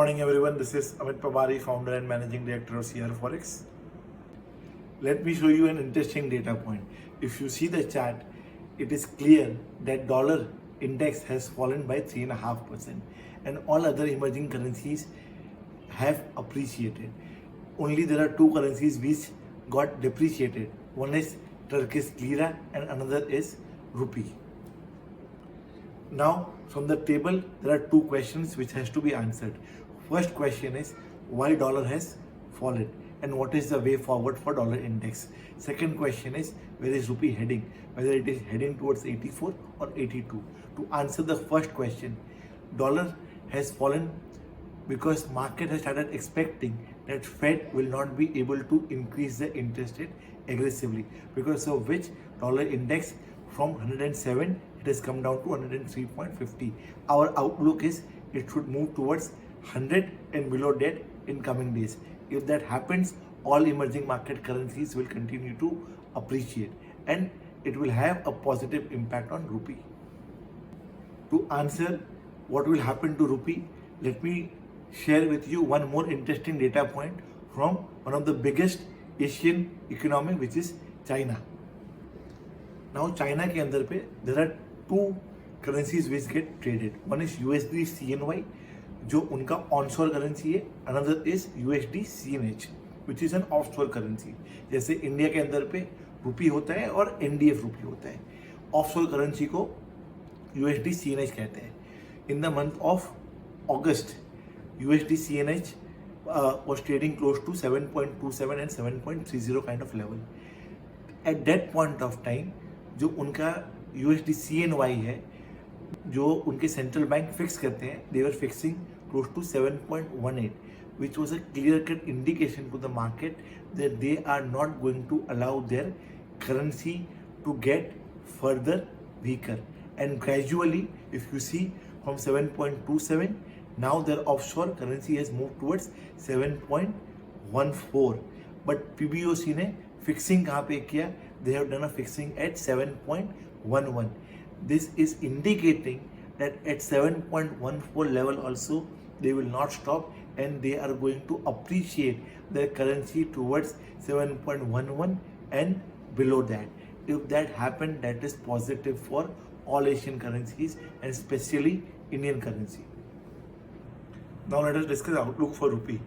morning everyone, this is Amit Pabari, founder and managing director of CR Forex. Let me show you an interesting data point. If you see the chart, it is clear that dollar index has fallen by 3.5% and all other emerging currencies have appreciated. Only there are two currencies which got depreciated. One is Turkish lira and another is rupee. Now from the table there are two questions which has to be answered. First question is why dollar has fallen and what is the way forward for dollar index. Second question is where is rupee heading, whether it is heading towards 84 or 82. To answer the first question, dollar has fallen because market has started expecting that Fed will not be able to increase the interest rate aggressively, because of which dollar index from 107 it has come down to 103.50. Our outlook is it should move towards 100 and below that in coming days. If that happens, all emerging market currencies will continue to appreciate and it will have a positive impact on rupee. To answer what will happen to rupee, let me share with you one more interesting data point from one of the biggest Asian economy, which is China. Now China के अंदर पे there are two currencies which get traded. One is USDINR जो उनका onshore currency है, another is USDCNH which is an offshore currency. जैसे India के अंदर पे रुपी होता है और NDF रुपी होता है, offshore currency को USDCNH कहते हैं. In the month of August, USDCNH was trading close to 7.27 and 7.30 kind of level. At that point of time, जो उनका USDCNY है, जो उनके सेंट्रल बैंक फिक्स करते हैं, they were fixing close to 7.18, which was a clear-cut indication to the market that they are not going to allow their currency to get further weaker. And gradually, if you see from 7.27, now their offshore currency has moved towards 7.14. But PBOC ने fixing कहाँ पे किया? They have done a fixing at 7.11. This is indicating that at 7.14 level also they will not stop and they are going to appreciate their currency towards 7.11 and below that. If that happens, that is positive for all Asian currencies and especially Indian currency. Now let us discuss outlook for rupee.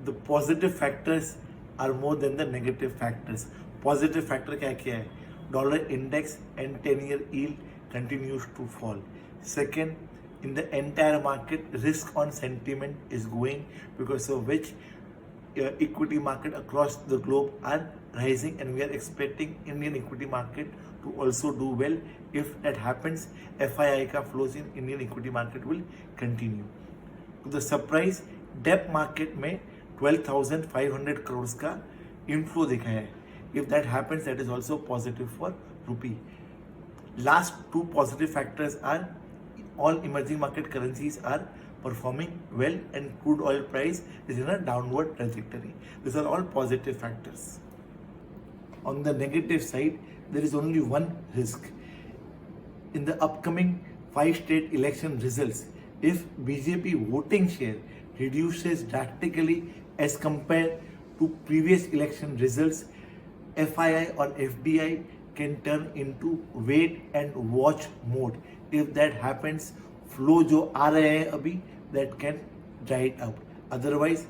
The positive factors are more than the negative factors. Positive factor क्या है? Dollar index and 10-year yield continues to fall. Second, in the entire market, risk on sentiment is going, because of which equity market across the globe are rising and we are expecting Indian equity market to also do well. If that happens, FII का flows in Indian equity market will continue. To the surprise, debt market में 12,500 crores का inflow दिखा है. If that happens, that is also positive for rupee. Last two positive factors are all emerging market currencies are performing well and crude oil price is in a downward trajectory. These are all positive factors. On the negative side, there is only one risk. In the upcoming 5 state election results, if BJP voting share reduces drastically as compared to previous election results, FII or FDI can turn into wait and watch mode. If that happens, flow जो आ रहे हैं अभी, that can dry it up. Otherwise,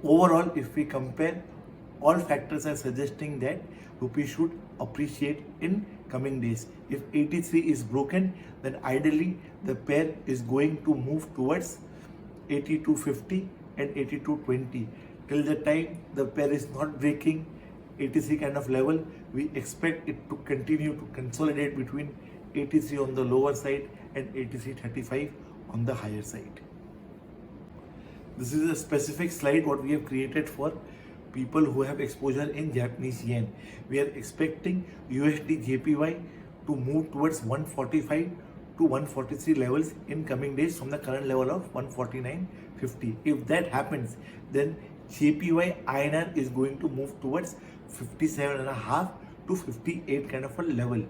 overall, if we compare, all factors are suggesting that rupee should appreciate in coming days. If 83 is broken, then ideally the pair is going to move towards 82.50 and 82.20. Till the time the pair is not breaking 83 kind of level, we expect it to continue to consolidate between 83 on the lower side and 83.35 on the higher side. This is a specific slide what we have created for people who have exposure in Japanese yen. We are expecting USD JPY to move towards 145 to 143 levels in coming days from the current level of 149.50. If that happens, then JPY INR is going to move towards 57.5 to 58 kind of a level.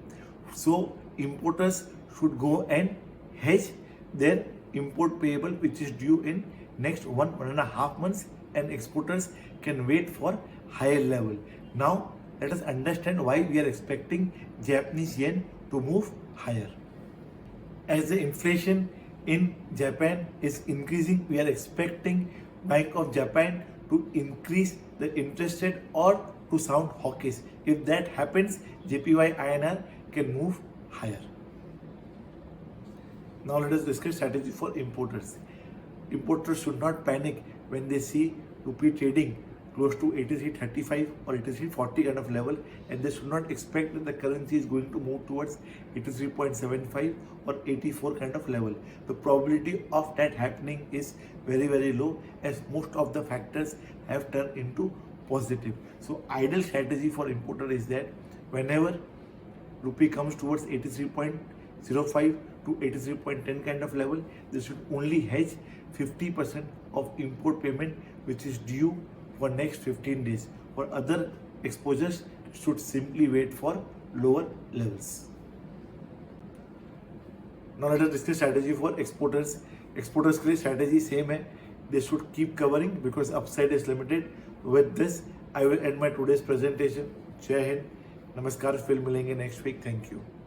So importers should go and hedge their import payable which is due in next 1.5 months, and exporters can wait for higher level. Now let us understand why we are expecting Japanese yen to move higher. As the inflation in Japan is increasing, we are expecting Bank of Japan to increase the interest rate or to sound hawkish. If that happens, JPY INR can move higher. Now let us discuss strategy for importers. Importers should not panic when they see rupee trading close to 83.35 or 83.40 kind of level, and they should not expect that the currency is going to move towards 83.75 or 84 kind of level. The probability of that happening is very, very low, as most of the factors have turned into positive. So ideal strategy for importer is that whenever rupee comes towards 83.05 to 83.10 kind of level, they should only hedge 50% of import payment which is due for next 15 days. For other exposures, should simply wait for lower levels. Now let us discuss strategy for exporters. Exporters के लिए strategy same है. They should keep covering because upside is limited. With this, I will end my today's presentation. जय हिंद, नमस्कार, फिर मिलेंगे next week. Thank you.